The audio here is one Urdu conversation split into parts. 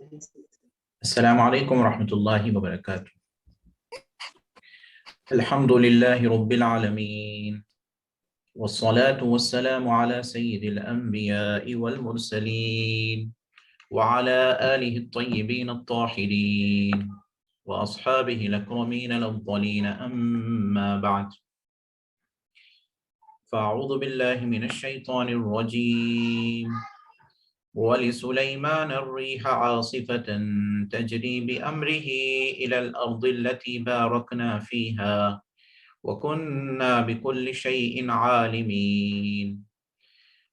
السلام علیکم ورحمۃ اللہ وبرکاتہ۔ الحمد للہ رب العالمین والصلاة والسلام على سید الانبیاء والمرسلین وعلى آلہ الطیبین الطاہرین واصحابہ الاکرمین الافضلین اما بعد فاعوذ باللہ من الشیطان الرجیم وَلِسُلَيْمَانَ الرِّيحَ عَاصِفَةً تَجْرِي بِأَمْرِهِ إِلَى الْأَرْضِ الَّتِي بَارَكْنَا فِيهَا وَكُنَّا بِكُلِّ شَيْءٍ عَالِمِينَ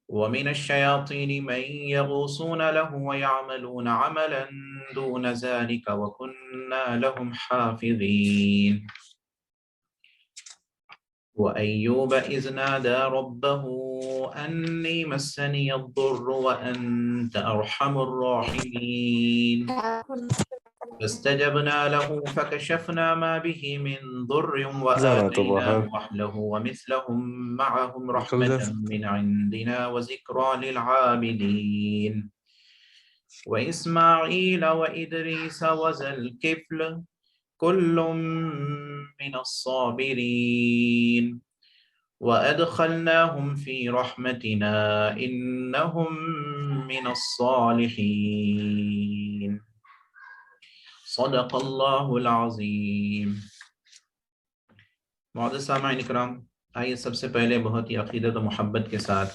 وَمِنَ الشَّيَاطِينِ مَن يَغُوصُونَ لَهُ وَيَعْمَلُونَ عَمَلًا دُونَ ذَلِكَ وَكُنَّا لَهُمْ حَافِظِينَ وَأَيُّوبَ إِذْ نَادَى رَبَّهُ أَنِّي مَسَّنِيَ الضُّرُّ وَأَنْتَ أَرْحَمُ الرَّاحِمِينَ فَاسْتَجَبْنَا لَهُ فَكَشَفْنَا مَا بِهِ مِنْ ضُرٍّ وَآتَيْنَاهُ أَهْلَهُ وَمِثْلَهُمْ مَعَهُمْ رَحْمَةً مِنْ عِنْدِنَا وَذِكْرَى لِلْعَابِدِينَ وَإِسْمَاعِيلَ وَإِدْرِيسَ وَذَا الْكِفْلِ كُلٌّ مِّنَ الصَّابِرِينَ وَأَدْخَلْنَاهُمْ فِي رَحْمَتِنَا إِنَّهُمْ مِنَ الصَّالِحِينَ صدق اللہ العظیم۔ معزز سامعین اکرام، آئیے سب سے پہلے بہت ہی عقیدت و محبت کے ساتھ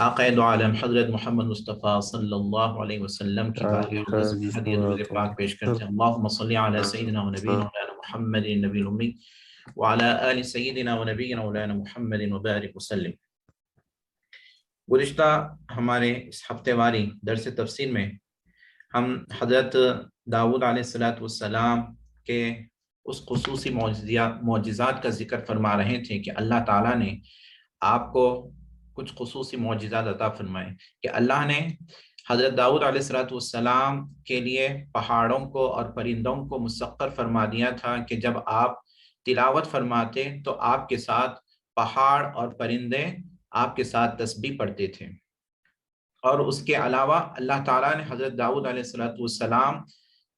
آقا دو عالم حضرت محمد مصطفیٰ صلی اللہ علیہ وسلم کی بارگاہ اقدس میں ہدیۃ درود پاک پیش کرتے ہیں۔ اللہم صلی علی سیدنا و نبینا مولانا محمد النبی الامی وعلی آل سیدنا و نبینا مولانا محمد وبارک وسلم۔ گزشتہ ہمارے اس ہفتے واری درس تفسیر میں ہم حضرت داؤد علیہ السلام کے اس خصوصی معجزات کا ذکر فرما رہے تھے کہ اللہ تعالیٰ نے آپ کو کچھ خصوصی معجزات عطا فرمائے، کہ اللہ نے حضرت داؤد علیہ السلام کے لیے پہاڑوں کو اور پرندوں کو مسخر فرما دیا تھا کہ جب آپ تلاوت فرماتے تو آپ کے ساتھ پہاڑ اور پرندے آپ کے ساتھ تسبیح پڑھتے تھے۔ اور اس کے علاوہ اللہ تعالیٰ نے حضرت داؤد علیہ السلام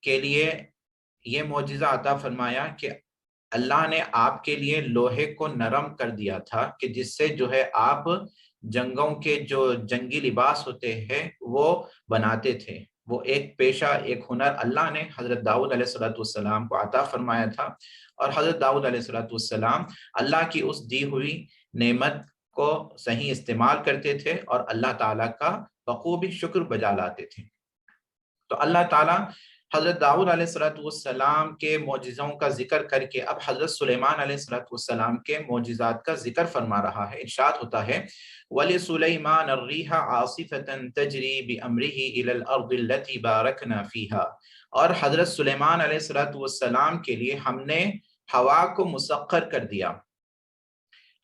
کے لیے یہ معجزہ عطا فرمایا کہ اللہ نے آپ کے لیے لوہے کو نرم کر دیا تھا کہ جس سے جو ہے آپ جنگوں کے جو جنگی لباس ہوتے ہیں وہ بناتے تھے۔ وہ ایک پیشہ، ایک ہنر اللہ نے حضرت داؤد علیہ السلام کو عطا فرمایا تھا، اور حضرت داؤد علیہ السلام اللہ کی اس دی ہوئی نعمت کو صحیح استعمال کرتے تھے اور اللہ تعالیٰ کا بخوبی شکر بجا لاتے تھے۔ تو اللہ تعالیٰ حضرت داؤد علیہ السلام کے معجزوں کا ذکر کر کے اب حضرت سلیمان علیہ السلام کے معجزات کا ذکر فرما رہا ہے۔ ارشاد ہوتا ہے وَلِسُلَيْمَانَ الرِّيحَ عَاصِفَةً تَجْرِي بِأَمْرِهِ إِلَى الْأَرْضِ الَّتِي بَارَكْنَا فِيهَا، اور حضرت سلیمان علیہ السلام کے لیے ہم نے ہوا کو مسخر کر دیا۔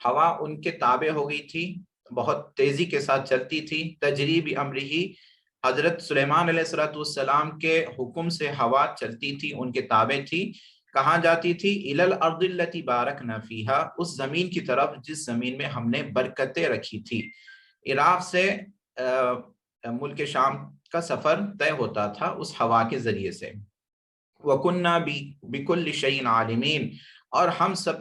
ہوا ان کے تابع ہو گئی تھی، بہت تیزی کے ساتھ چلتی تھی۔ تجری بِأَمْرِهِ، حضرت سلیمان علیہ السلام کے حکم سے ہوا چلتی تھی، ان کے تابع تھی۔ کہاں جاتی تھی؟ إِلَى الْأَرْضِ الَّتِي بَارَكْنَا فِيهَا، اس زمین کی طرف جس زمین میں ہم نے برکتیں رکھی تھی۔ عراق سے ملک شام کا سفر طے ہوتا تھا اس ہوا کے ذریعے سے۔ وَكُنَّا بِكُلِّ شَيْءٍ عَالِمِينَ، اور ہم سب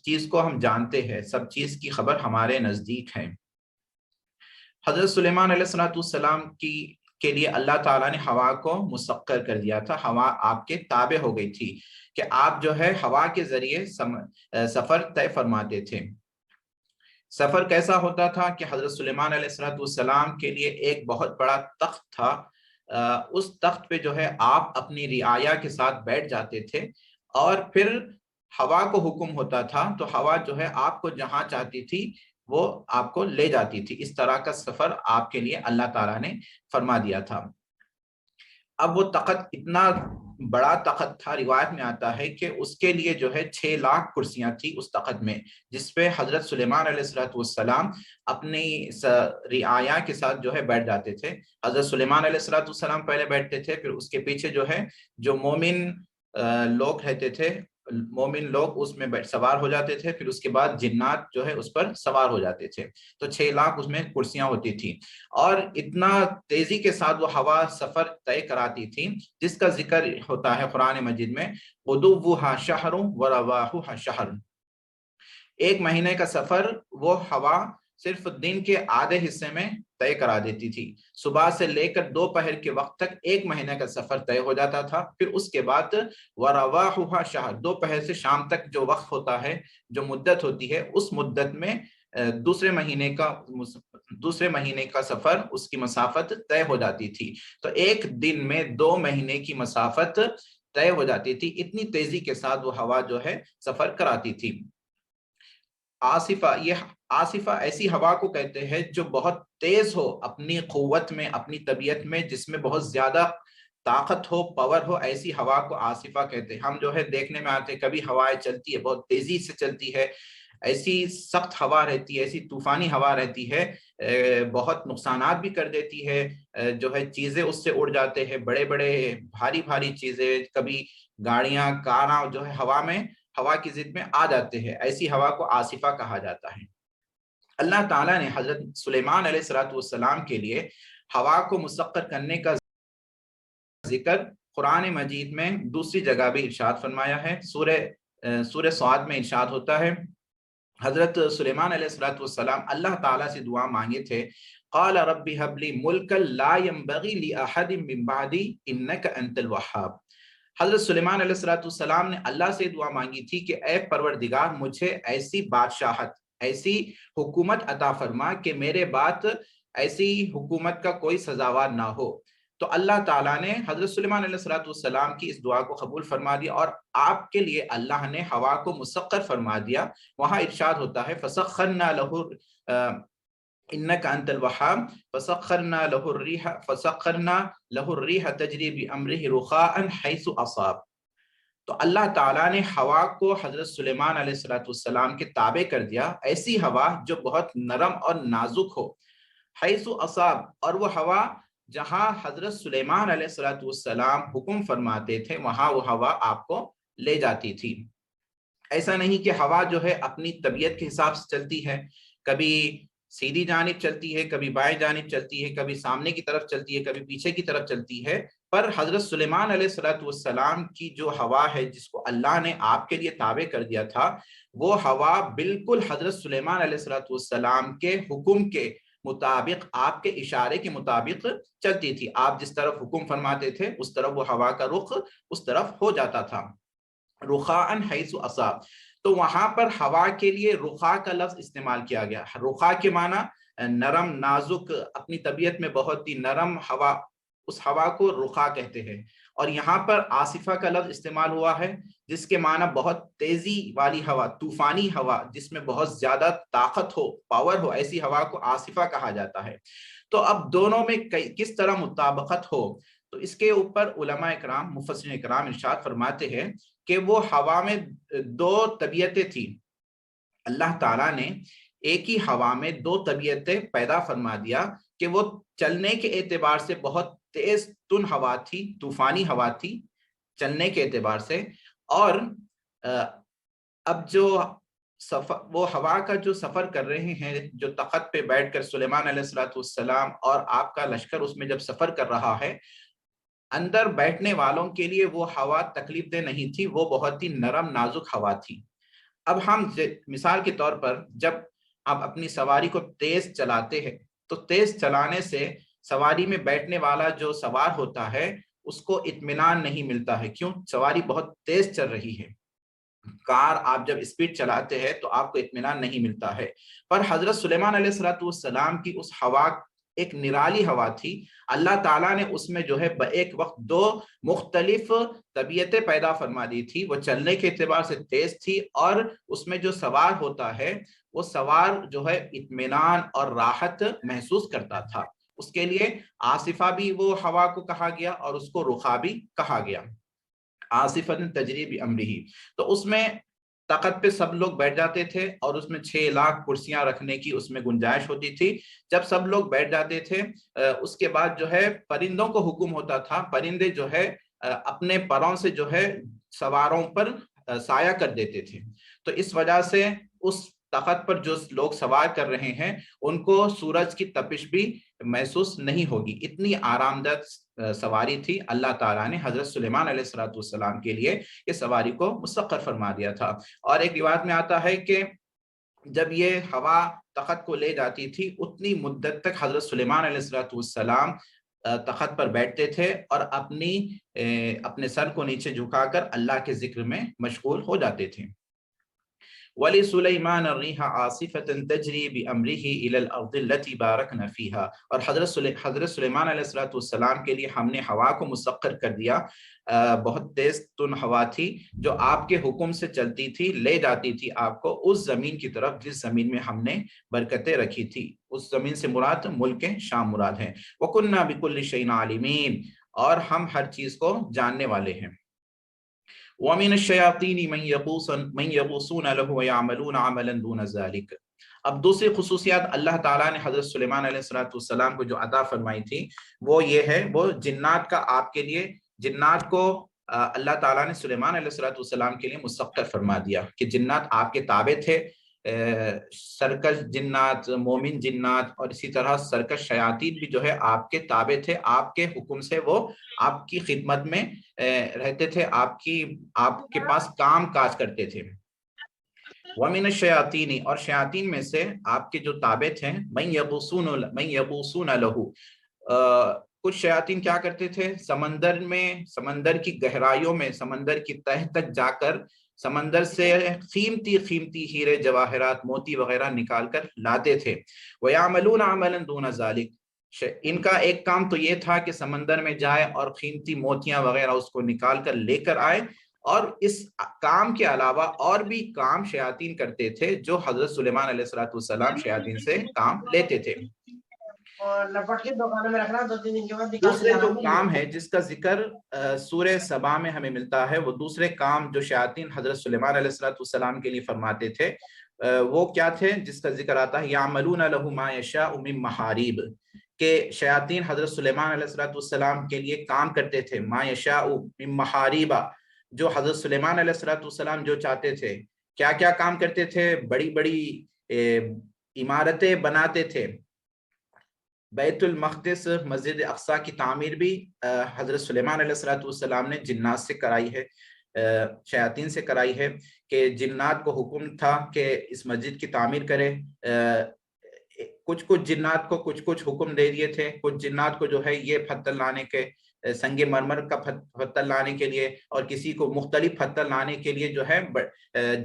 چیز کو ہم جانتے ہیں، سب چیز کی خبر ہمارے نزدیک ہے۔ حضرت سلیمان علیہ السلام کے لیے اللہ تعالیٰ نے ہوا کو مسخر کر دیا تھا، ہوا آپ کے تابع ہو گئی تھی کہ آپ جو ہے ہوا کے ذریعے سفر طے فرماتے تھے۔ سفر کیسا ہوتا تھا کہ حضرت سلیمان علیہ السلام کے لیے ایک بہت بڑا تخت تھا، اس تخت پہ جو ہے آپ اپنی رعایا کے ساتھ بیٹھ جاتے تھے، اور پھر ہوا کو حکم ہوتا تھا تو ہوا جو ہے آپ کو جہاں چاہتی تھی وہ آپ کو لے جاتی تھی۔ اس طرح کا سفر آپ کے لیے اللہ تعالیٰ نے فرما دیا تھا۔ اب وہ تخت اتنا بڑا تخت تھا، روایت میں آتا ہے کہ اس کے لیے جو ہے 6 لاکھ کرسیاں تھی اس تخت میں، جس پہ حضرت سلیمان علیہ السلام اپنی رعایا کے ساتھ جو ہے بیٹھ جاتے تھے۔ حضرت سلیمان علیہ السلام پہلے بیٹھتے تھے، پھر اس کے پیچھے جو ہے جو مومن لوگ رہتے تھے مومن لوگ اس میں سوار ہو جاتے تھے، پھر اس کے بعد جنات جو ہے اس پر سوار ہو جاتے تھے، تو 6 لاکھ اس میں کرسیاں ہوتی تھیں، اور اتنا تیزی کے ساتھ وہ ہوا سفر طے کراتی تھی جس کا ذکر ہوتا ہے قرآن مجید میں غدوها شہر ورواحها شہر، ایک مہینے کا سفر وہ ہوا صرف دن کے آدھے حصے میں طے کرا دیتی تھی، صبح سے لے کر دوپہر کے وقت تک ایک مہینے کا سفر طے ہو جاتا تھا، پھر اس کے بعد ورواحها شہر، دوپہر سے شام تک جو وقت ہوتا ہے، جو مدت ہوتی ہے، اس مدت میں دوسرے مہینے کا سفر، اس کی مسافت طے ہو جاتی تھی، تو ایک دن میں 2 مہینے کی مسافت طے ہو جاتی تھی، اتنی تیزی کے ساتھ وہ ہوا جو ہے سفر کراتی تھی۔ آصفہ ایسی ہوا کو کہتے ہیں جو بہت تیز ہو اپنی قوت میں، اپنی طبیعت میں، جس میں بہت زیادہ طاقت ہو، پاور ہو، ایسی ہوا کو آصفہ کہتے ہیں۔ ہم جو ہے دیکھنے میں آتے ہیں کبھی ہوائیں چلتی ہے، بہت تیزی سے چلتی ہے، ایسی سخت ہوا رہتی ہے، ایسی طوفانی ہوا رہتی ہے، بہت نقصانات بھی کر دیتی ہے، جو ہے چیزیں اس سے اڑ جاتے ہیں، بڑے بڑے بھاری بھاری چیزیں، کبھی گاڑیاں، کاراں جو ہے ہوا کی ضد میں آ جاتے ہیں، ایسی ہوا کو آصفہ کہا جاتا ہے۔ اللہ تعالیٰ نے حضرت سلیمان علیہ السلام کے لیے ہوا کو مسخر کرنے کا ذکر قرآن مجید میں دوسری جگہ بھی ارشاد فرمایا ہے، سورہ صاد میں ارشاد ہوتا ہے، حضرت سلیمان علیہ السلام اللہ تعالیٰ سے دعا مانگے تھے، قال رب هب لي ملكا لا ينبغي لأحد من بعدي انك انت الوهاب، حضرت سلیمان علیہ السلام نے اللہ سے دعا مانگی تھی کہ اے پروردگار مجھے ایسی بادشاہت، ایسی حکومت عطا فرما کہ میرے بعد ایسی حکومت کا کوئی سزاوار نہ ہو، تو اللہ تعالیٰ نے حضرت سلیمان علیہ السلام کی اس دعا کو قبول فرما دیا، اور آپ کے لیے اللہ نے ہوا کو مسخر فرما دیا۔ وہاں ارشاد ہوتا ہے فسخرنا له انك انت الوهاب فسخرنا له الريح تجري بامره رخاء حيث اصاب، تو اللہ تعالیٰ نے ہوا کو حضرت سلیمان علیہ السلام کے تابع کر دیا، ایسی ہوا جو بہت نرم اور نازک ہو، حیث اصاب، اور وہ ہوا جہاں حضرت سلیمان علیہ السلام حکم فرماتے تھے وہاں وہ ہوا آپ کو لے جاتی تھی۔ ایسا نہیں کہ ہوا جو ہے اپنی طبیعت کے حساب سے چلتی ہے، کبھی سیدھی جانب چلتی ہے، کبھی بائیں جانب چلتی ہے، کبھی سامنے کی طرف چلتی ہے، کبھی پیچھے کی طرف چلتی ہے، پر حضرت سلیمان علیہ السلام کی جو ہوا ہے جس کو اللہ نے آپ کے لیے تابع کر دیا تھا، وہ ہوا بالکل حضرت سلیمان علیہ السلام کے حکم کے مطابق، آپ کے اشارے کے مطابق چلتی تھی، آپ جس طرف حکم فرماتے تھے اس طرف وہ ہوا کا رخ اس طرف ہو جاتا تھا، رخاء حیث اصاب، تو وہاں پر ہوا کے لیے رخا کا لفظ استعمال کیا گیا، رخا کے معنی نرم، نازک، اپنی طبیعت میں بہت ہی نرم ہوا، اس ہوا کو رخا کہتے ہیں، اور یہاں پر آصفہ کا لفظ استعمال ہوا ہے جس کے معنی بہت تیزی والی ہوا، طوفانی ہوا، جس میں بہت زیادہ طاقت ہو، پاور ہو، ایسی ہوا کو آصفہ کہا جاتا ہے۔ تو اب دونوں میں کس طرح مطابقت ہو، تو اس کے اوپر علماء اکرام، مفسرین اکرام ارشاد فرماتے ہیں کہ وہ ہوا میں 2 طبیعتیں تھیں، اللہ تعالیٰ نے ایک ہی ہوا میں 2 طبیعتیں پیدا فرما دیا کہ وہ چلنے کے اعتبار سے بہت تیز تن ہوا تھی، طوفانی ہوا تھی چلنے کے اعتبار سے، اور اب جو وہ ہوا کا جو سفر کر رہے ہیں، جو تخت پہ بیٹھ کر سلیمان علیہ السلام اور آپ کا لشکر اس میں جب سفر کر رہا ہے، اندر بیٹھنے والوں کے لیے وہ ہوا تکلیف دہ نہیں تھی، وہ بہت ہی نرم نازک ہوا تھی۔ اب ہم مثال کے طور پر جب آپ اپنی سواری کو تیز چلاتے ہیں تو تیز چلانے سے سواری میں بیٹھنے والا جو سوار ہوتا ہے اس کو اطمینان نہیں ملتا ہے، کیوں؟ سواری بہت تیز چل رہی ہے، کار آپ جب اسپیڈ چلاتے ہیں تو آپ کو اطمینان نہیں ملتا ہے، پر حضرت سلیمان علیہ السلام کی اس ہوا ایک نرالی ہوا تھی، اللہ تعالیٰ نے اس میں جو ہے ایک وقت 2 مختلف طبیعتیں پیدا فرما دی تھی، وہ چلنے کے اعتبار سے تیز تھی، اور اس میں جو سوار ہوتا ہے وہ سوار جو ہے اطمینان اور راحت محسوس کرتا تھا، اس کے لیے آصفہ بھی وہ ہوا کو کہا گیا اور اس کو رخا بھی کہا گیا، آصفۃ تجری بامرہ، تو اس میں تخت پہ سب لوگ بیٹھ جاتے تھے اور اس میں 6 لاکھ کرسیاں رکھنے کی اس میں گنجائش ہوتی تھی، جب سب لوگ بیٹھ جاتے تھے اس کے بعد جو ہے پرندوں کو حکم ہوتا تھا، پرندے جو ہے اپنے پروں سے جو ہے سواروں پر سایہ کر دیتے تھے. تو اس وجہ سے اس تخت پر جو لوگ سوار کر رہے ہیں ان کو سورج کی تپش بھی محسوس نہیں ہوگی. اتنی آرام دہ سواری تھی. اللہ تعالیٰ نے حضرت سلیمان علیہ السلام کے لیے یہ سواری کو مسخر فرما دیا تھا. اور ایک روایت میں آتا ہے کہ جب یہ ہوا تخت کو لے جاتی تھی اتنی مدت تک حضرت سلیمان علیہ السلام تخت پر بیٹھتے تھے اور اپنے سر کو نیچے جھکا کر اللہ کے ذکر میں مشغول ہو جاتے تھے. وَلِسُلَيْمَانَ الرِّيحَ عَاصِفَةً تَجْرِي بِأَمْرِهِ إِلَى الْأَرْضِ الَّتِي بَارَكْنَا فِيهَا. اور حضرت سلیمان علیہ السلام کے لیے ہم نے ہوا کو مسخر کر دیا. بہت تیز تن ہوا تھی جو آپ کے حکم سے چلتی تھی, لے جاتی تھی آپ کو اس زمین کی طرف جس زمین میں ہم نے برکتیں رکھی تھی. اس زمین سے مراد ملک شام مراد ہے. وَكُنَّا بِكُلِّ شَيْءٍ عَالِمِينَ, اور ہم ہر چیز کو جاننے والے ہیں. وَمِنَ الشَّيَاطِينِ مَن يَغُوصُونَ لَهُ وَيَعْمَلُونَ عَمَلًا دُونَ ذَلِكَ. اب دوسری خصوصیات اللہ تعالیٰ نے حضرت سلیمان علیہ السلام کو جو عطا فرمائی تھی وہ یہ ہے, وہ جنات کا آپ کے لیے, جنات کو اللہ تعالیٰ نے سلیمان علیہ السلام کے لیے مسخر فرما دیا کہ جنات آپ کے تابع تھے. سرکش جنات, مومن جنات اور اسی طرح سرکش شیاطین بھی جو ہے آپ کے تابع تھے. آپ کے حکم سے وہ آپ کی خدمت میں رہتے تھے, آپ کے پاس کام کاج کرتے تھے. وَمِنَ الشَّيَاطِينِ, اور شیاطین میں سے آپ کے جو تابع تھے, مَن يَغُوصُونَ لَهُ, کچھ شیاطین کیا کرتے تھے, سمندر میں, سمندر کی گہرائیوں میں, سمندر کی تہ تک جا کر سمندر سے قیمتی ہیرے جواہرات موتی وغیرہ نکال کر لاتے تھے. وَيَعْمَلُونَ عَمَلًا دُونَ ذَلِكَ, ان کا ایک کام تو یہ تھا کہ سمندر میں جائے اور قیمتی موتیاں وغیرہ اس کو نکال کر لے کر آئے, اور اس کام کے علاوہ اور بھی کام شیاطین کرتے تھے جو حضرت سلیمان علیہ السلام شیاطین سے کام لیتے تھے. دوسرے جو کام ہے جس کا ذکر سورہ سبا میں ہمیں ملتا ہے, وہ دوسرے کام جو شیاطین حضرت سلیمان علیہ السلام کے لیے فرماتے تھے وہ کیا تھے, جس کا ذکر آتا ہے یعملون لہ ما یشاء من محاریب, کہ شیاطین حضرت سلیمان علیہ السلام کے لیے کام کرتے تھے ما یشاء من محاریب, جو حضرت سلیمان علیہ السلام جو چاہتے تھے. کیا کیا کام کرتے تھے, بڑی بڑی عمارتیں بناتے تھے. بیت المقدس, مسجد اقصی کی تعمیر بھی حضرت سلیمان علیہ السلام نے جنات سے کرائی ہے, شیاطین سے کرائی ہے, کہ جنات کو حکم تھا کہ اس مسجد کی تعمیر کرے. کچھ جنات کو کچھ حکم دے دیے تھے. کچھ جنات کو جو ہے یہ پتھر لانے کے, سنگ مرمر کا پتھر لانے کے لیے, اور کسی کو مختلف پتھر لانے کے لیے جو ہے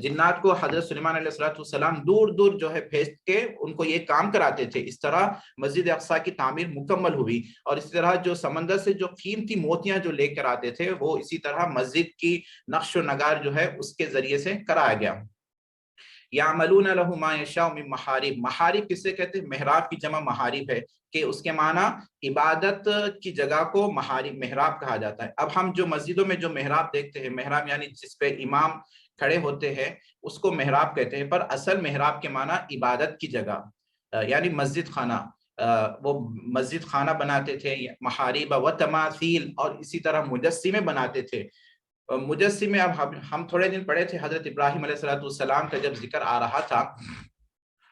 جنات کو حضرت سلیمان علیہ السلام دور دور جو ہے بھیج کے ان کو یہ کام کراتے تھے. اس طرح مسجد اقصی کی تعمیر مکمل ہوئی, اور اسی طرح جو سمندر سے جو قیمتی موتیاں جو لے کر آتے تھے وہ اسی طرح مسجد کی نقش و نگار جو ہے اس کے ذریعے سے کرایا گیا. یعملون لہ ما یشاء من محارب, محارب کس سے کہتے ہیں, محراب کی جمع محارب ہے, کہ اس کے معنی عبادت کی جگہ کو محارب, محراب کہا جاتا ہے. اب ہم جو مسجدوں میں جو محراب دیکھتے ہیں, محراب یعنی جس پہ امام کھڑے ہوتے ہیں اس کو محراب کہتے ہیں, پر اصل محراب کے معنی عبادت کی جگہ یعنی مسجد خانہ, وہ مسجد خانہ بناتے تھے. محارب و تماثیل, اور اسی طرح مجسمے بناتے تھے. مجسمے, اب ہم تھوڑے دن پڑھے تھے حضرت ابراہیم علیہ السلام کا جب ذکر آ رہا تھا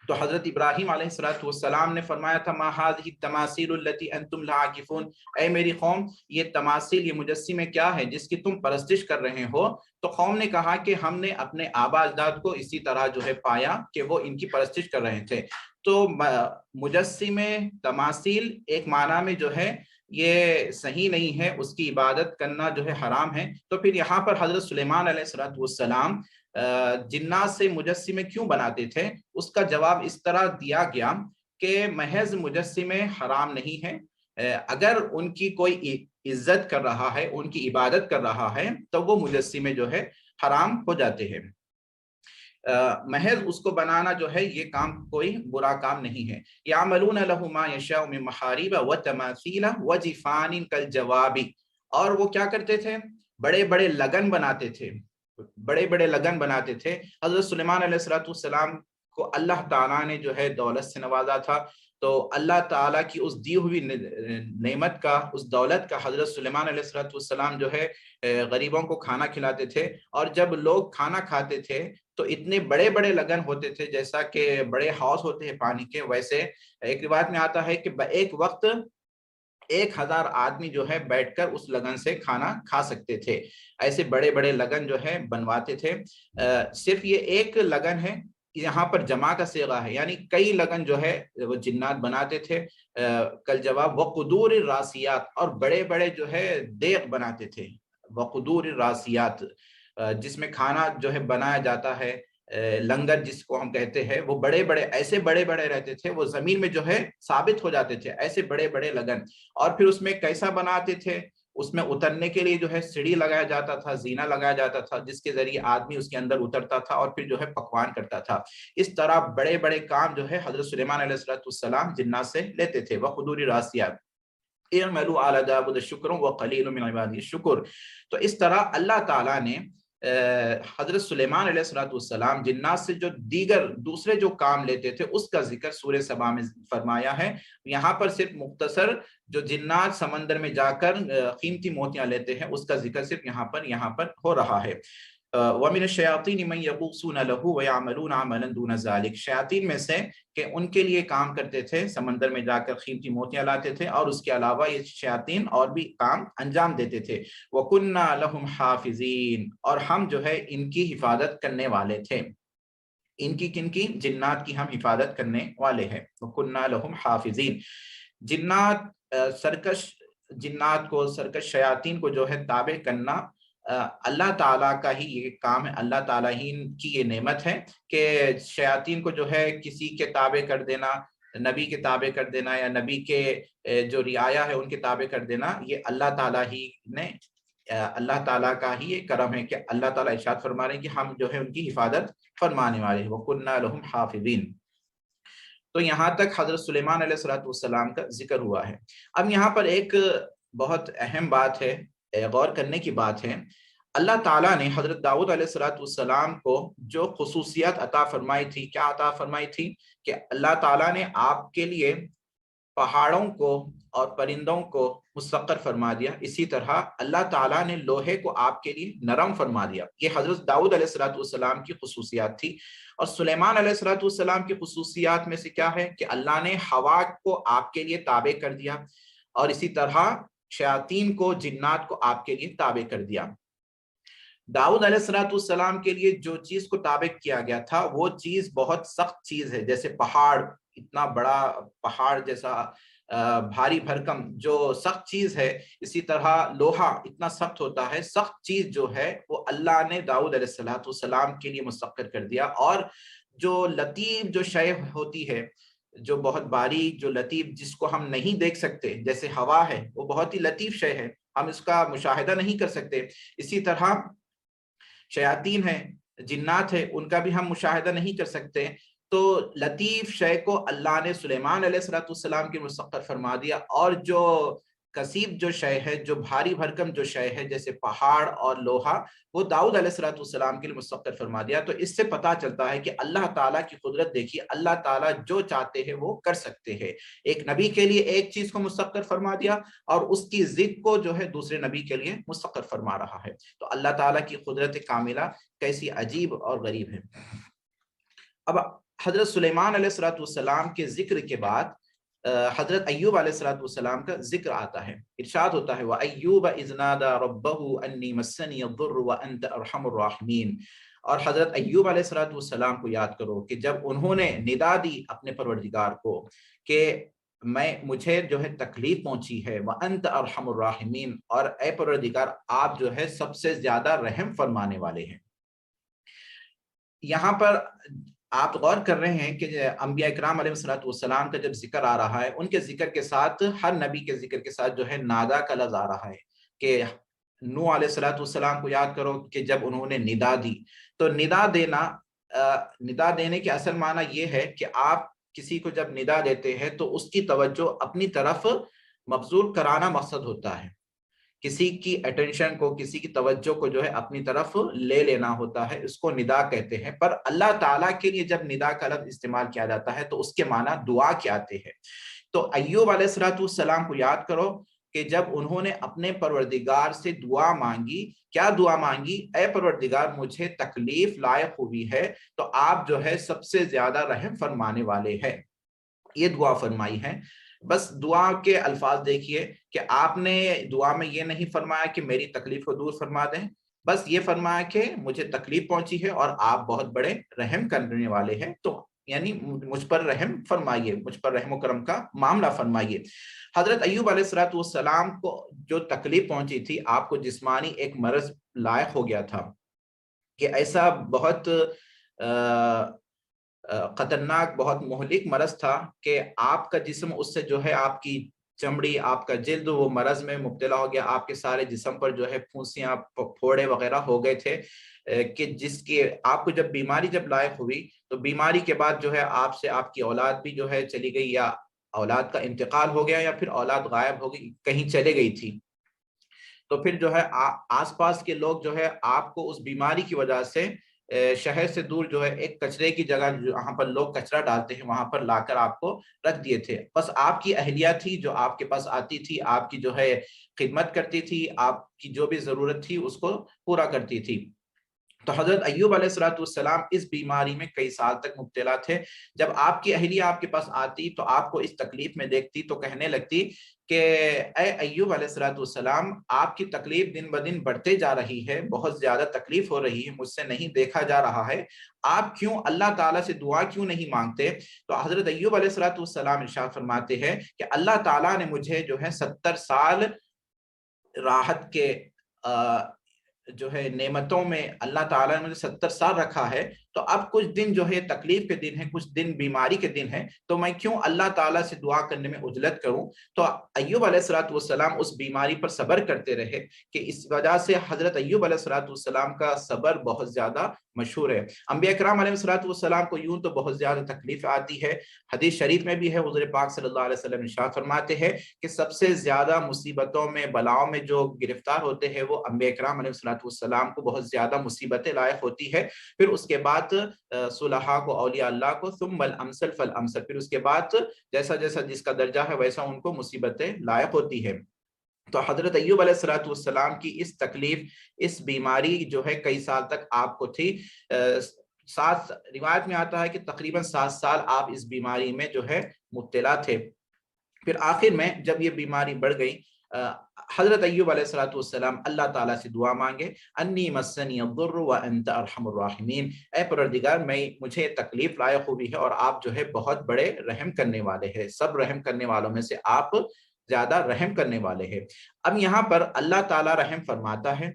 تو حضرت ابراہیم علیہ السلام نے فرمایا تھا ما هذه التماثيل التي انتم لها عاكفون, اے میری قوم یہ تماثیل, یہ مجسمے کیا ہے جس کی تم پرستش کر رہے ہو. تو قوم نے کہا کہ ہم نے اپنے آبا اجداد کو اسی طرح جو ہے پایا کہ وہ ان کی پرستش کر رہے تھے. تو مجسمے, تماثیل ایک معنی میں جو ہے یہ صحیح نہیں ہے, اس کی عبادت کرنا جو ہے حرام ہے. تو پھر یہاں پر حضرت سلیمان علیہ السلام جنات سے مجسمے کیوں بناتے تھے, اس کا جواب اس طرح دیا گیا کہ محض مجسمے حرام نہیں ہے, اگر ان کی کوئی عزت کر رہا ہے, ان کی عبادت کر رہا ہے تو وہ مجسمے جو ہے حرام ہو جاتے ہیں. محض اس کو بنانا جو ہے یہ کام کوئی برا کام نہیں ہے. یعملون لہ ما یشاء من محارب وتماثیل وجفان کالجواب, اور وہ کیا کرتے تھے, بڑے بڑے لگن بناتے تھے, بڑے بڑے لگن بناتے تھے. حضرت سلیمان علیہ السلام کو اللہ تعالیٰ نے جو ہے دولت سے نوازا تھا, تو اللہ تعالیٰ کی اس دی ہوئی نعمت کا، اس دولت کا حضرت سلیمان علیہ السلام جو ہے غریبوں کو کھانا کھلاتے تھے، اور جب لوگ کھانا کھاتے تھے تو اتنے بڑے بڑے لگن ہوتے تھے، جیسا کہ بڑے ہاؤس ہوتے ہیں پانی کے، ویسے ایک روایت میں آتا ہے کہ ایک وقت 1000 آدمی جو ہے بیٹھ کر اس لگن سے کھانا کھا سکتے تھے۔ ایسے بڑے بڑے لگن جو ہے بنواتے تھے۔ صرف یہ ایک لگن ہے، یہاں پر جمع کا صیغہ ہے، یعنی کئی لگن جو ہے وہ جنات بناتے تھے۔ کل جواب وقدور الراسیات، اور بڑے بڑے جو ہے دیگ بناتے تھے، وقدور الراسیات، جس میں کھانا جو ہے بنایا جاتا ہے، لنگر جس کو ہم کہتے ہیں، وہ بڑے بڑے ایسے بڑے بڑے رہتے تھے، وہ زمین میں جو ہے ثابت ہو جاتے تھے، ایسے بڑے بڑے لگن۔ اور پھر اس میں کیسا بناتے تھے، اس میں اترنے کے لیے جو ہے سیڑھی لگایا جاتا تھا، زینہ لگایا جاتا تھا، جس کے ذریعے آدمی اس کے اندر اترتا تھا اور پھر جو ہے پکوان کرتا تھا۔ اس طرح بڑے بڑے کام جو ہے حضرت سلیمان علیہ السلام جنات سے لیتے تھے۔ وقدور الراسیات اعملوا آل داود شکر وقلیل من عبادی الشکر۔ تو اس طرح اللہ تعالیٰ نے حضرت سلیمان علیہ السلام جنات سے جو دوسرے جو کام لیتے تھے، اس کا ذکر سورہ سبا میں فرمایا ہے۔ یہاں پر صرف مختصر جو جنات سمندر میں جا کر قیمتی موتیاں لیتے ہیں، اس کا ذکر صرف یہاں پر ہو رہا ہے۔ وَمِنَ الشَّيَاطِينِ مَن يَغُوصُونَ لَهُ وَيَعْمَلُونَ عَمَلًا دُونَ ذَلِكَ، شیاطین میں سے کہ ان کے لیے کام کرتے تھے، سمندر میں جا کر قیمتی موتیاں لاتے تھے، اور اس کے علاوہ یہ شیاطین اور بھی کام انجام دیتے تھے۔ وَكُنَّا لَهُمْ حَافِظِينَ، اور ہم جو ہے ان کی حفاظت کرنے والے تھے۔ ان کی کن کی؟ جنات کی ہم حفاظت کرنے والے ہیں۔ وَكُنَّا لَهُمْ حَافِظِينَ۔ جنات سرکش جنات کو، سرکش شیاطین کو جو ہے تابع کرنا اللہ تعالیٰ کا ہی یہ کام ہے، اللہ تعالیٰ ہی کی یہ نعمت ہے کہ شیاطین کو جو ہے کسی کے تابع کر دینا، نبی کے تابع کر دینا، یا نبی کے جو رعایا ہے ان کے تابع کر دینا، یہ اللہ تعالیٰ ہی نے، اللہ تعالیٰ کا ہی یہ کرم ہے کہ اللہ تعالیٰ ارشاد فرما رہے ہیں کہ ہم جو ہے ان کی حفاظت فرمانے والے ہیں۔ وَكُنَّا لَهُمْ حَافِظِينَ۔ تو یہاں تک حضرت سلیمان علیہ السلام کا ذکر ہوا ہے۔ اب یہاں پر ایک بہت اہم بات ہے، غور کرنے کی بات ہے۔ اللہ تعالیٰ نے حضرت داؤد علیہ السلام کو جو خصوصیات عطا فرمائی تھی، کیا عطا فرمائی تھی؟ کہ اللہ تعالیٰ نے آپ کے لیے پہاڑوں کو اور پرندوں کو مسخر فرما دیا، اسی طرح اللہ تعالیٰ نے لوہے کو آپ کے لیے نرم فرما دیا۔ یہ حضرت داؤد علیہ السلام کی خصوصیات تھی۔ اور سلیمان علیہ السلام کی خصوصیات میں سے کیا ہے کہ اللہ نے ہوا کو آپ کے لیے تابع کر دیا، اور اسی طرح شیاطین کو، جنات کو آپ کے لیے تابع کر دیا۔ داؤد علیہ السلام کے لیے جو چیز کو تابع کیا گیا تھا، وہ چیز بہت سخت چیز ہے، جیسے پہاڑ، اتنا بڑا پہاڑ جیسا بھاری بھرکم جو سخت چیز ہے، اسی طرح لوہا اتنا سخت ہوتا ہے، سخت چیز جو ہے وہ اللہ نے داؤد علیہ السلام کے لیے مسخر کر دیا۔ اور جو لطیف جو شے ہوتی ہے، جو بہت باریک، جو لطیف، جس کو ہم نہیں دیکھ سکتے، جیسے ہوا ہے، وہ بہت ہی لطیف شے ہے، ہم اس کا مشاہدہ نہیں کر سکتے۔ اسی طرح شیاطین ہیں، جنات ہیں، ان کا بھی ہم مشاہدہ نہیں کر سکتے۔ تو لطیف شے کو اللہ نے سلیمان علیہ السلام کی مسخر فرما دیا، اور جو کثیب جو شے ہے، جو بھاری بھرکم جو شے ہے، جیسے پہاڑ اور لوہا، وہ داؤد علیہ السلام کے لیے مسخر فرما دیا۔ تو اس سے پتہ چلتا ہے کہ اللہ تعالیٰ کی قدرت دیکھیے، اللہ تعالیٰ جو چاہتے ہیں وہ کر سکتے ہیں۔ ایک نبی کے لیے ایک چیز کو مسخر فرما دیا، اور اس کی ضد کو جو ہے دوسرے نبی کے لیے مسخر فرما رہا ہے۔ تو اللہ تعالیٰ کی قدرت کاملہ کیسی عجیب اور غریب ہے۔ اب حضرت سلیمان علیہ السلام کے ذکر کے بعد حضرت ایوب علیہ السلام کا ذکر آتا ہے۔ ارشاد ہوتا ہے وَأَيُّوبَ إِذْ نَادَى رَبَّهُ أَنِّي مَسَّنِيَ الضُّرُّ وَأَنْتَ أَرْحَمُ الرَّاحِمِينَ۔ اور حضرت ایوب علیہ السلام کو یاد کرو کہ جب انہوں نے ندا دی اپنے پروردگار کو کہ مجھے جو ہے تکلیف پہنچی ہے، وَأَنْتَ أَرْحَمُ الرَّاحِمِينَ، اور اے پروردگار آپ جو ہے سب سے زیادہ رحم فرمانے والے ہیں۔ یہاں پر آپ غور کر رہے ہیں کہ انبیاء اکرام علیہ السلام کا جب ذکر آ رہا ہے، ان کے ذکر کے ساتھ، ہر نبی کے ذکر کے ساتھ جو ہے نادا کا لفظ آ رہا ہے کہ نوح علیہ السلام کو یاد کرو کہ جب انہوں نے ندا دی، تو ندا دینے کے اصل معنی یہ ہے کہ آپ کسی کو جب ندا دیتے ہیں تو اس کی توجہ اپنی طرف مبذول کرانا مقصد ہوتا ہے، کسی کی اٹینشن کو، کسی کی توجہ کو جو ہے اپنی طرف لے لینا ہوتا ہے، اس کو ندا کہتے ہیں۔ پر اللہ تعالیٰ کے لیے جب ندا کا لفظ استعمال کیا جاتا ہے تو اس کے معنی دعا کے آتے ہیں۔ تو ایوب علیہ السلام کو یاد کرو کہ جب انہوں نے اپنے پروردگار سے دعا مانگی، کیا دعا مانگی؟ اے پروردگار مجھے تکلیف لائق ہوئی ہے تو آپ جو ہے سب سے زیادہ رحم فرمانے والے ہیں، یہ دعا فرمائی ہے۔ بس دعا کے الفاظ دیکھیے کہ آپ نے دعا میں یہ نہیں فرمایا کہ میری تکلیف کو دور فرما دیں، بس یہ فرمایا کہ مجھے تکلیف پہنچی ہے اور آپ بہت بڑے رحم کرنے والے ہیں، تو یعنی مجھ پر رحم فرمائیے، مجھ پر رحم و کرم کا معاملہ فرمائیے۔ حضرت ایوب علیہ السلام کو جو تکلیف پہنچی تھی، آپ کو جسمانی ایک مرض لاحق ہو گیا تھا کہ ایسا بہت خطرناک، بہت مہلک مرض تھا کہ آپ کا جسم اس سے جو ہے آپ کی چمڑی، آپ کا جلد وہ مرض میں مبتلا ہو گیا، آپ کے سارے جسم پر جو ہے پھونسیاں، پھوڑے وغیرہ ہو گئے تھے، کہ جس کی آپ کو جب بیماری جب لاحق ہوئی تو بیماری کے بعد جو ہے آپ سے آپ کی اولاد بھی جو ہے چلی گئی، یا اولاد کا انتقال ہو گیا، یا پھر اولاد غائب ہو گئی، کہیں چلے گئی تھی۔ تو پھر جو ہے آس پاس کے لوگ جو ہے آپ کو اس بیماری کی وجہ سے شہر سے دور جو ہے ایک کچرے کی جگہ جہاں پر لوگ کچرا ڈالتے ہیں وہاں پر لا کر آپ کو رکھ دیے تھے۔ بس آپ کی اہلیہ تھی جو آپ کے پاس آتی تھی، آپ کی جو ہے خدمت کرتی تھی، آپ کی جو بھی ضرورت تھی اس کو پورا کرتی تھی۔ تو حضرت ایوب علیہ السلام اس بیماری میں کئی سال تک مبتلا تھے۔ جب آپ کی اہلیہ آپ کے پاس آتی تو آپ کو اس تکلیف میں دیکھتی تو کہنے لگتی کہ اے ایوب علیہ السلام، آپ کی تکلیف دن بدن بڑھتے جا رہی ہے، بہت زیادہ تکلیف ہو رہی ہے، مجھ سے نہیں دیکھا جا رہا ہے، آپ کیوں اللہ تعالیٰ سے دعا کیوں نہیں مانگتے؟ تو حضرت ایوب علیہ السلام ارشاد فرماتے ہیں کہ اللہ تعالیٰ نے مجھے جو ہے 70 سال راحت کے جو ہے نعمتوں میں اللہ تعالیٰ نے مجھے 70 سال رکھا ہے، تو اب کچھ دن جو ہے تکلیف کے دن ہیں، کچھ دن بیماری کے دن ہیں، تو میں کیوں اللہ تعالیٰ سے دعا کرنے میں عجلت کروں؟ تو ایوب علیہ السلام اس بیماری پر صبر کرتے رہے، کہ اس وجہ سے حضرت ایوب علیہ السلام کا صبر بہت زیادہ مشہور ہے۔ انبیاء کرام علیہ السلام کو یوں تو بہت زیادہ تکلیف آتی ہے، حدیث شریف میں بھی ہے، حضور پاک صلی اللہ علیہ وسلم ارشاد فرماتے ہیں کہ سب سے زیادہ مصیبتوں میں، بلاؤں میں جو گرفتار ہوتے ہیں وہ انبیاء کرام علیہ السلام کو بہت زیادہ مصیبتیں لاحق ہوتی ہے، پھر اس کے بعد صلحاء کو، اولیاء اللہ کو، ثم الامثل فالامثل، پھر اس کے بعد جیسا جیسا جس کا درجہ ہے ویسا ان کو مصیبتیں لاحق ہوتی ہے۔ تو حضرت ایوب علیہ السلام کی اس تکلیف، اس بیماری جو ہے کئی سال تک آپ کو تھی، روایت میں آتا ہے کہ تقریباً 7 سال آپ اس بیماری میں جو ہے مبتلا تھے۔ پھر آخر میں جب یہ بیماری بڑھ گئی، حضرت ایوب علیہ السلام اللہ تعالیٰ سے دعا مانگے، انی مسنی الضر وانت ارحم الراحمین، اے پروردگار مجھے تکلیف لاحق ہوئی ہے اور آپ جو ہے بہت بڑے رحم کرنے والے ہیں، سب رحم کرنے والوں میں سے آپ زیادہ رحم کرنے والے ہیں۔ اب یہاں پر اللہ تعالیٰ رحم فرماتا ہے،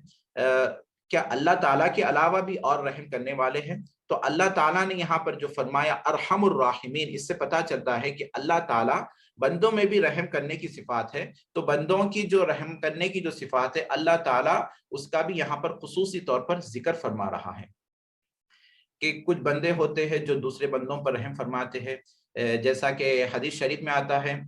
کیا اللہ تعالیٰ کے علاوہ بھی اور رحم کرنے والے ہیں؟ تو اللہ تعالیٰ نے یہاں پر جو فرمایا ارحم الراحمین، اس سے پتہ چلتا ہے کہ اللہ تعالیٰ بندوں میں بھی رحم کرنے کی صفات ہے، تو بندوں کی جو رحم کرنے کی جو صفات ہے اللہ تعالیٰ اس کا بھی یہاں پر خصوصی طور پر ذکر فرما رہا ہے، کہ کچھ بندے ہوتے ہیں جو دوسرے بندوں پر رحم فرماتے ہیں، جیسا کہ حدیث شریف میں آتا ہے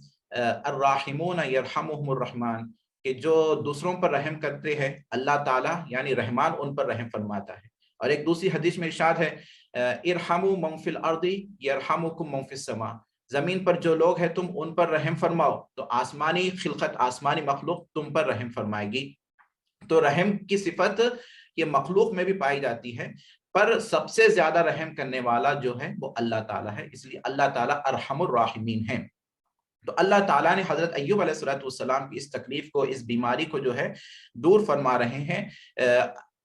الراحمون یرحمہم الرحمن، کہ جو دوسروں پر رحم کرتے ہیں اللہ تعالیٰ یعنی رحمان ان پر رحم فرماتا ہے۔ اور ایک دوسری حدیث میں ارشاد ہے ارحموا من فی الارض یرحمکم من فی السماء، زمین پر جو لوگ ہیں تم ان پر رحم فرماؤ تو آسمانی خلقت، آسمانی مخلوق تم پر رحم فرمائے گی۔ تو رحم کی صفت یہ مخلوق میں بھی پائی جاتی ہے، پر سب سے زیادہ رحم کرنے والا جو ہے وہ اللہ تعالیٰ ہے، اس لیے اللہ تعالیٰ ارحم الراحمین ہیں۔ تو اللہ تعالیٰ نے حضرت ایوب علیہ السلام کی اس تکلیف کو، اس بیماری کو جو ہے دور فرما رہے ہیں۔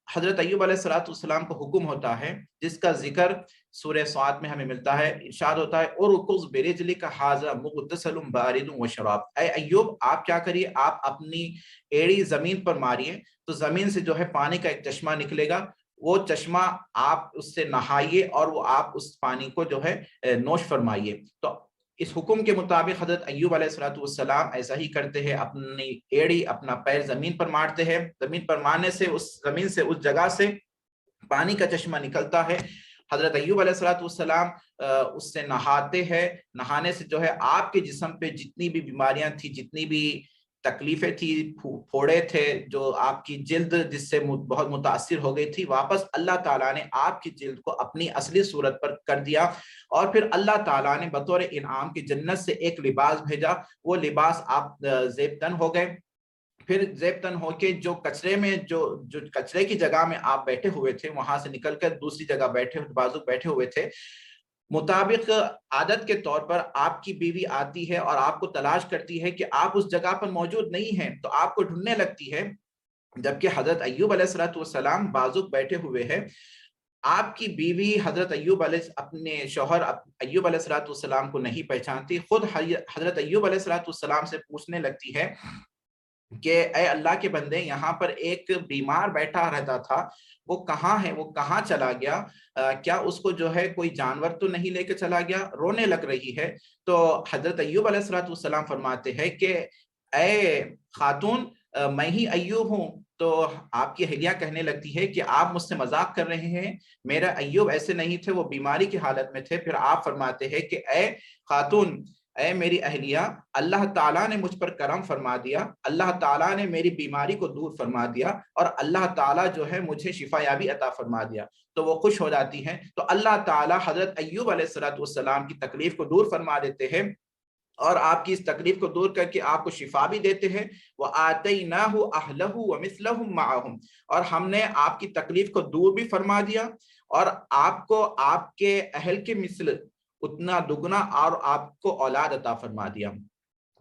حضرت ایوب علیہ السلام کو حکم ہوتا ہے، جس کا ذکر سورہ صاد میں ہمیں ملتا ہے، ارشاد ہوتا ہے اُرْكُضْ بِرِجْلِكَ هَٰذَا مُغْتَسَلٌ بَارِدٌ وَشَرَابٌ، اے ایوب آپ کیا کریے، آپ اپنی ایڑی زمین پر ماریے تو زمین سے جو ہے پانی کا ایک چشمہ نکلے گا، وہ چشمہ آپ اس سے نہائیے اور وہ آپ اس پانی کو جو ہے نوش فرمائیے۔ تو اس حکم کے مطابق حضرت ایوب علیہ السلام ایسا ہی کرتے ہیں، اپنی ایڑی، اپنا پیر زمین پر مارتے ہیں، زمین پر مارنے سے اس زمین سے، اس جگہ سے پانی کا چشمہ نکلتا ہے۔ حضرت ایوب علیہ السلام اس سے نہاتے ہیں، نہانے سے جو ہے آپ کے جسم پہ جتنی بھی بیماریاں تھیں، جتنی بھی تکلیفیں تھی، پھوڑے تھے جو آپ کی جلد جس سے بہت متاثر ہو گئی تھی، واپس اللہ تعالیٰ نے آپ کی جلد کو اپنی اصلی صورت پر کر دیا، اور پھر اللہ تعالیٰ نے بطور انعام کی جنت سے ایک لباس بھیجا، وہ لباس آپ زیب تن ہو گئے۔ پھر زیب تن ہو کے جو کچرے میں جو کچرے کی جگہ میں آپ بیٹھے ہوئے تھے، وہاں سے نکل کر دوسری جگہ بیٹھے ہوئے تھے، مطابق عادت کے طور پر آپ کی بیوی آتی ہے اور آپ کو تلاش کرتی ہے کہ آپ اس جگہ پر موجود نہیں ہیں، تو آپ کو ڈھونڈنے لگتی ہے، جبکہ حضرت ایوب علیہ السلام بازوق بیٹھے ہوئے ہیں، آپ کی بیوی حضرت ایوب اپنے شوہر ایوب علیہ السلام کو نہیں پہچانتی، خود حضرت ایوب علیہ السلام سے پوچھنے لگتی ہے کہ اے اللہ کے بندے، یہاں پر ایک بیمار بیٹھا رہتا تھا، وہ کہاں ہے، وہ کہاں چلا گیا، کیا اس کو جو ہے کوئی جانور تو نہیں لے کے چلا گیا؟ رونے لگ رہی ہے۔ تو حضرت ایوب علیہ السلام فرماتے ہیں کہ اے خاتون، میں ہی ایوب ہوں۔ تو آپ کی اہلیہ کہنے لگتی ہے کہ آپ مجھ سے مذاق کر رہے ہیں، میرا ایوب ایسے نہیں تھے، وہ بیماری کی حالت میں تھے۔ پھر آپ فرماتے ہیں کہ اے خاتون، اے میری اہلیہ، اللہ تعالیٰ نے مجھ پر کرم فرما دیا، اللہ تعالیٰ نے میری بیماری کو دور فرما دیا، اور اللہ تعالیٰ جو ہے مجھے شفا یابی عطا فرما دیا۔ تو وہ خوش ہو جاتی ہیں، تو اللہ تعالیٰ حضرت ایوب علیہ السلام کی تکلیف کو دور فرما دیتے ہیں، اور آپ کی اس تکلیف کو دور کر کے آپ کو شفا بھی دیتے ہیں۔ وَآتَيْنَاهُ أَهْلَهُ وَمِثْلَهُمْ مَعَهُمْ، اور ہم نے آپ کی تکلیف کو دور بھی فرما دیا، اور آپ کو آپ کے اہل کے مثل اتنا دگنا اور آپ کو اولاد عطا فرما دیا۔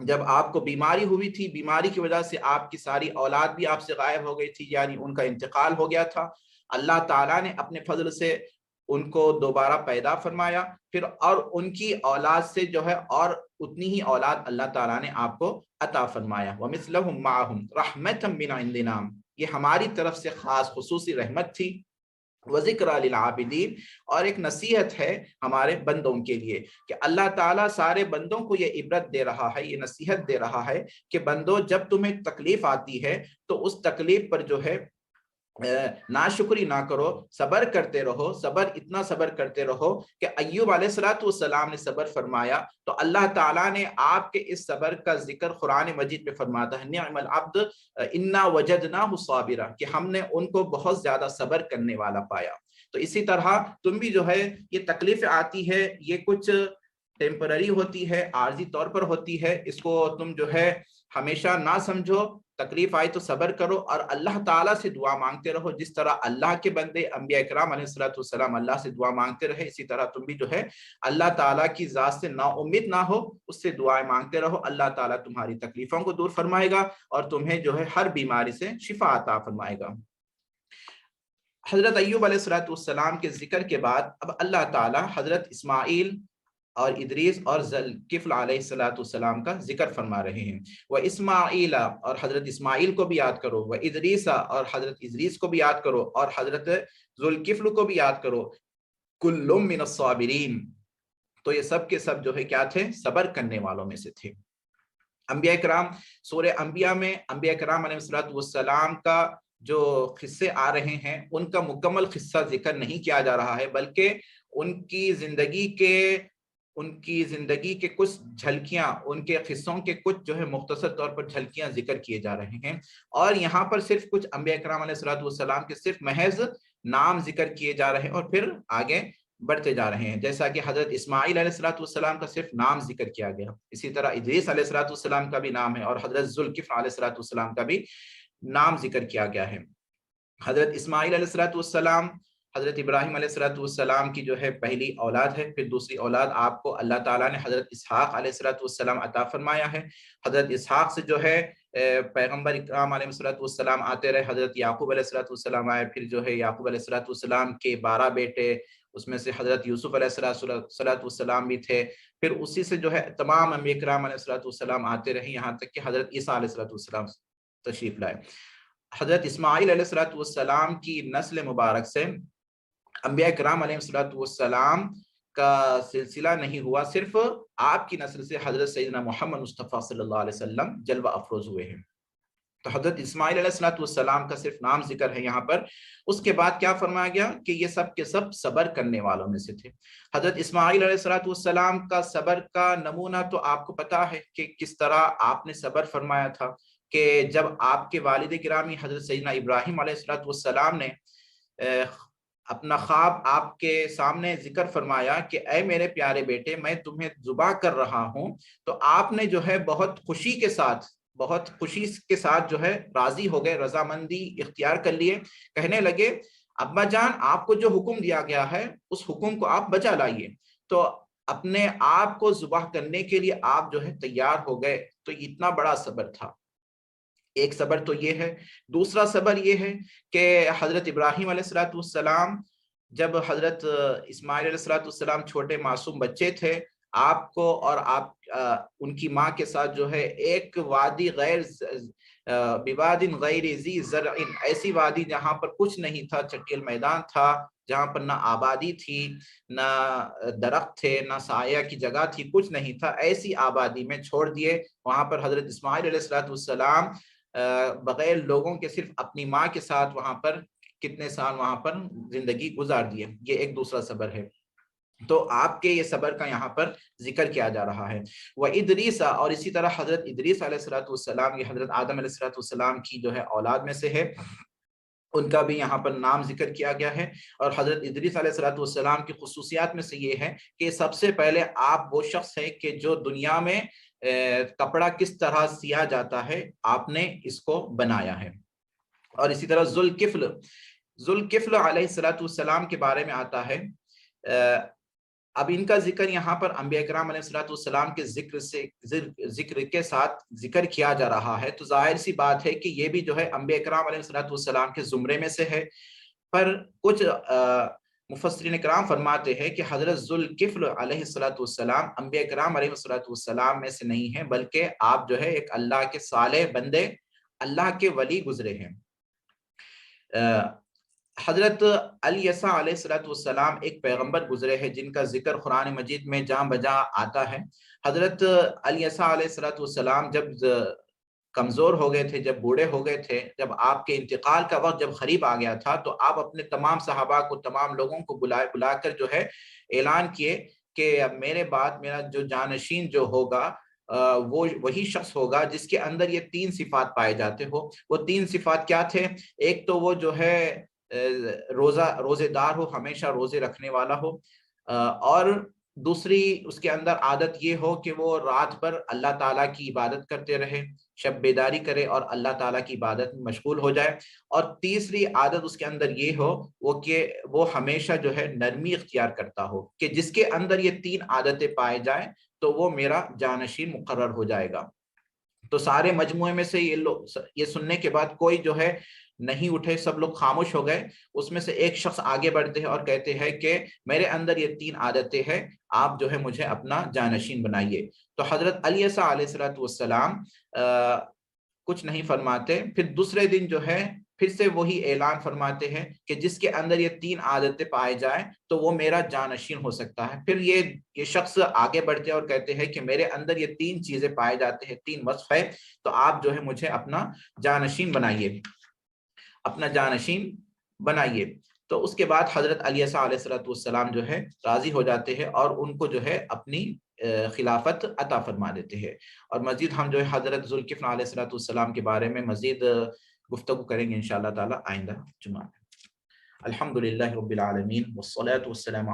جب آپ کو بیماری ہوئی تھی، بیماری کی وجہ سے آپ کی ساری اولاد بھی آپ سے غائب ہو گئی تھی، یعنی ان کا انتقال ہو گیا تھا، اللہ تعالیٰ نے اپنے فضل سے ان کو دوبارہ پیدا فرمایا، پھر اور ان کی اولاد سے جو ہے اور اتنی ہی اولاد اللہ تعالیٰ نے آپ کو عطا فرمایا۔ وَمِثْلَهُمْ مَعَهُمْ رَحْمَةً مِّنْ عِنْدِنَا، یہ ہماری طرف سے خاص خصوصی رحمت تھی۔ وَذِكْرَى لِلْعَابِدِينَ، اور ایک نصیحت ہے ہمارے بندوں کے لیے، کہ اللہ تعالیٰ سارے بندوں کو یہ عبرت دے رہا ہے، یہ نصیحت دے رہا ہے کہ بندو، جب تمہیں تکلیف آتی ہے تو اس تکلیف پر جو ہے ناشکری نہ کرو، صبر کرتے رہو، اتنا صبر کرتے رہو کہ ایوب علیہ السلام نے صبر فرمایا، تو اللہ تعالیٰ نے آپ کے اس صبر کا ذکر قرآن مجید میں فرماتا ہے، نعم العبد انا وجدناہ صابرا، کہ ہم نے ان کو بہت زیادہ صبر کرنے والا پایا۔ تو اسی طرح تم بھی جو ہے، یہ تکلیف آتی ہے، یہ کچھ ٹیمپرری ہوتی ہے، عارضی طور پر ہوتی ہے، اس کو تم جو ہے ہمیشہ نہ سمجھو، تکلیف آئی تو صبر کرو، اور اللہ تعالیٰ سے دعا مانگتے رہو، جس طرح اللہ کے بندے انبیاء کرام علیہ السلام اللہ سے دعا مانگتے رہے، اسی طرح تم بھی جو ہے اللہ تعالیٰ کی ذات سے نا امید نہ ہو، اس سے دعائیں مانگتے رہو، اللہ تعالیٰ تمہاری تکلیفوں کو دور فرمائے گا، اور تمہیں جو ہے ہر بیماری سے شفا عطا فرمائے گا۔ حضرت ایوب علیہ السلام کے ذکر کے بعد اب اللہ تعالیٰ حضرت اسماعیل اور ادریس اور ذوالکفل علیہ السلام کا ذکر فرما رہے ہیں۔ وَإِسْمَاعِيلَ، اور حضرت اسماعیل کو بھی یاد کرو، وَإِدْرِيسَ، اور حضرت ادریس کو بھی یاد کرو، اور حضرت ذوالکفل کو بھی یاد کرو، كُلٌّ مِّنَ الصَّابِرِينَ، تو یہ سب کے سب جو ہے کیا تھے؟ صبر کرنے والوں میں سے تھے۔ انبیاء کرام، سورہ انبیاء میں انبیاء کرام علیہ السلام کا جو قصے آ رہے ہیں، ان کا مکمل قصہ ذکر نہیں کیا جا رہا ہے، بلکہ ان کی زندگی کے کچھ جھلکیاں، ان کے قصوں کے کچھ جو ہے مختصر طور پر جھلکیاں ذکر کیے جا رہے ہیں، اور یہاں پر صرف کچھ انبیاء کرام علیہ السلام کے صرف محض نام ذکر کیے جا رہے ہیں، اور پھر آگے بڑھتے جا رہے ہیں، جیسا کہ حضرت اسماعیل علیہ السلام کا صرف نام ذکر کیا گیا، اسی طرح ادریس علیہ السلام کا بھی نام ہے، اور حضرت ذوالکفل علیہ السلام کا بھی نام ذکر کیا گیا ہے۔ حضرت اسماعیل علیہ السلام حضرت ابراہیم علیہ السلام کی جو ہے پہلی اولاد ہے، پھر دوسری اولاد آپ کو اللہ تعالیٰ نے حضرت اسحاق علیہ السلام عطا فرمایا ہے۔ حضرت اسحاق سے جو ہے پیغمبر اکرام علیہ السلام آتے رہے، حضرت یعقوب علیہ السلام آئے، پھر جو ہے یعقوب علیہ السلام کے 12 بیٹے، اس میں سے حضرت یوسف علیہ السلام بھی تھے، پھر اسی سے جو ہے تمام انبیاء کرام علیہ السلام آتے رہے، یہاں تک کہ حضرت عیسیٰ علیہ السلام تشریف لائے۔ حضرت اسماعیل علیہ السلام کی نسل مبارک سے انبیاء کرام علیہ السلام کا سلسلہ نہیں ہوا، صرف آپ کی نسل سے حضرت سیدنا محمد مصطفیٰ صلی اللہ علیہ وسلم جلوہ افروز ہوئے ہیں۔ تو حضرت اسماعیل علیہ السلام کا صرف نام ذکر ہے یہاں پر. اس کے بعد کیا فرمایا گیا کہ یہ سب کے سب صبر کرنے والوں میں سے تھے. حضرت اسماعیل علیہ السلام کا صبر کا نمونہ تو آپ کو پتا ہے کہ کس طرح آپ نے صبر فرمایا تھا کہ جب آپ کے والد گرامی حضرت سیدنا ابراہیم علیہ السلام نے اپنا خواب آپ کے سامنے ذکر فرمایا کہ اے میرے پیارے بیٹے میں تمہیں ذبح کر رہا ہوں، تو آپ نے جو ہے بہت خوشی کے ساتھ جو ہے راضی ہو گئے، رضامندی اختیار کر لیے. کہنے لگے ابا جان آپ کو جو حکم دیا گیا ہے اس حکم کو آپ بجا لائیے. تو اپنے آپ کو ذبح کرنے کے لیے آپ جو ہے تیار ہو گئے. تو اتنا بڑا صبر تھا. ایک صبر تو یہ ہے. دوسرا صبر یہ ہے کہ حضرت ابراہیم علیہ السلام جب حضرت اسماعیل علیہ السلام چھوٹے معصوم بچے تھے، آپ کو اور آپ ان کی ماں کے ساتھ جو ہے ایک وادی بواد غیر ذی زرع، ایسی وادی جہاں پر کچھ نہیں تھا، چٹیل میدان تھا جہاں پر نہ آبادی تھی، نہ درخت تھے، نہ سایہ کی جگہ تھی، کچھ نہیں تھا. ایسی آبادی میں چھوڑ دیے. وہاں پر حضرت اسماعیل علیہ السلام بغیر لوگوں کے صرف اپنی ماں کے ساتھ وہاں پر کتنے سال وہاں پر زندگی گزار دیے. یہ ایک دوسرا صبر ہے. تو آپ کے یہ صبر کا یہاں پر ذکر کیا جا رہا ہے. وہ ادریس، اور اسی طرح حضرت ادریس علیہ السلام، یہ حضرت آدم علیہ السلام کی جو ہے اولاد میں سے ہے، ان کا بھی یہاں پر نام ذکر کیا گیا ہے. اور حضرت ادریس علیہ السلام کی خصوصیات میں سے یہ ہے کہ سب سے پہلے آپ وہ شخص ہیں کہ جو دنیا میں کپڑا کس طرح سیا جاتا ہے آپ نے اس کو بنایا ہے. اور اسی طرح ذوالکفل علیہ السلام کے بارے میں آتا ہے. اب ان کا ذکر یہاں پر انبیاء کرام علیہ السلام کے ذکر کے ساتھ ذکر کیا جا رہا ہے، تو ظاہر سی بات ہے کہ یہ بھی جو ہے انبیاء کرام علیہ السلام کے زمرے میں سے ہے. پر کچھ مفسرین کرام فرماتے ہیں کہ حضرت ذوالکفل علیہ السلام انبیاء کرام علیہ السلام میں سے نہیں ہیں، بلکہ آپ جو ہے ایک اللہ کے صالح بندے، اللہ کے ولی گزرے ہیں. حضرت الیسع علیہ السلام ایک پیغمبر گزرے ہیں جن کا ذکر قرآن مجید میں جاں بجاں آتا ہے. حضرت الیسع علیہ السلام جب کمزور ہو گئے تھے، جب بوڑھے ہو گئے تھے، جب آپ کے انتقال کا وقت جب قریب آ گیا تھا، تو آپ اپنے تمام صحابہ کو، تمام لوگوں کو بلا کر جو ہے اعلان کیے کہ میرے بعد میرا جو جانشین جو ہوگا وہ وہی شخص ہوگا جس کے اندر یہ 3 صفات پائے جاتے ہو. وہ 3 صفات کیا تھے؟ ایک تو وہ جو ہے روزے دار ہو، ہمیشہ روزے رکھنے والا ہو، اور دوسری اس کے اندر عادت یہ ہو کہ وہ رات پر اللہ تعالیٰ کی عبادت کرتے رہے، شب بیداری کرے اور اللہ تعالیٰ کی عبادت میں مشغول ہو جائے. اور تیسری عادت اس کے اندر یہ ہو وہ ہمیشہ جو ہے نرمی اختیار کرتا ہو، کہ جس کے اندر یہ 3 عادتیں پائے جائیں تو وہ میرا جانشین مقرر ہو جائے گا. تو سارے مجموعے میں سے یہ سننے کے بعد کوئی جو ہے نہیں اٹھے، سب لوگ خاموش ہو گئے. اس میں سے ایک شخص آگے بڑھتے ہیں اور کہتے ہیں کہ میرے اندر یہ 3 عادتیں ہیں، آپ جو ہے مجھے اپنا جانشین بنائیے. تو حضرت الیسع علیہ السلام کچھ نہیں فرماتے. پھر دوسرے دن جو ہے پھر سے وہی اعلان فرماتے ہیں کہ جس کے اندر یہ 3 عادتیں پائے جائیں تو وہ میرا جانشین ہو سکتا ہے. پھر یہ شخص آگے بڑھتے اور کہتے ہیں کہ میرے اندر یہ 3 چیزیں پائے جاتے ہیں، 3 وصف ہے، تو آپ جو ہے مجھے اپنا جانشین بنائیے. تو اس کے بعد حضرت الیسع علیہ السلام جو ہے راضی ہو جاتے ہیں اور ان کو جو ہے اپنی خلافت عطا فرما دیتے ہیں. اور مزید ہم جو ہے حضرت ذوالکفل علیہ السلام کے بارے میں مزید گفتگو کریں گے انشاءاللہ تعالی آئندہ جمعہ. الحمدللہ رب العالمین والصلاة والسلام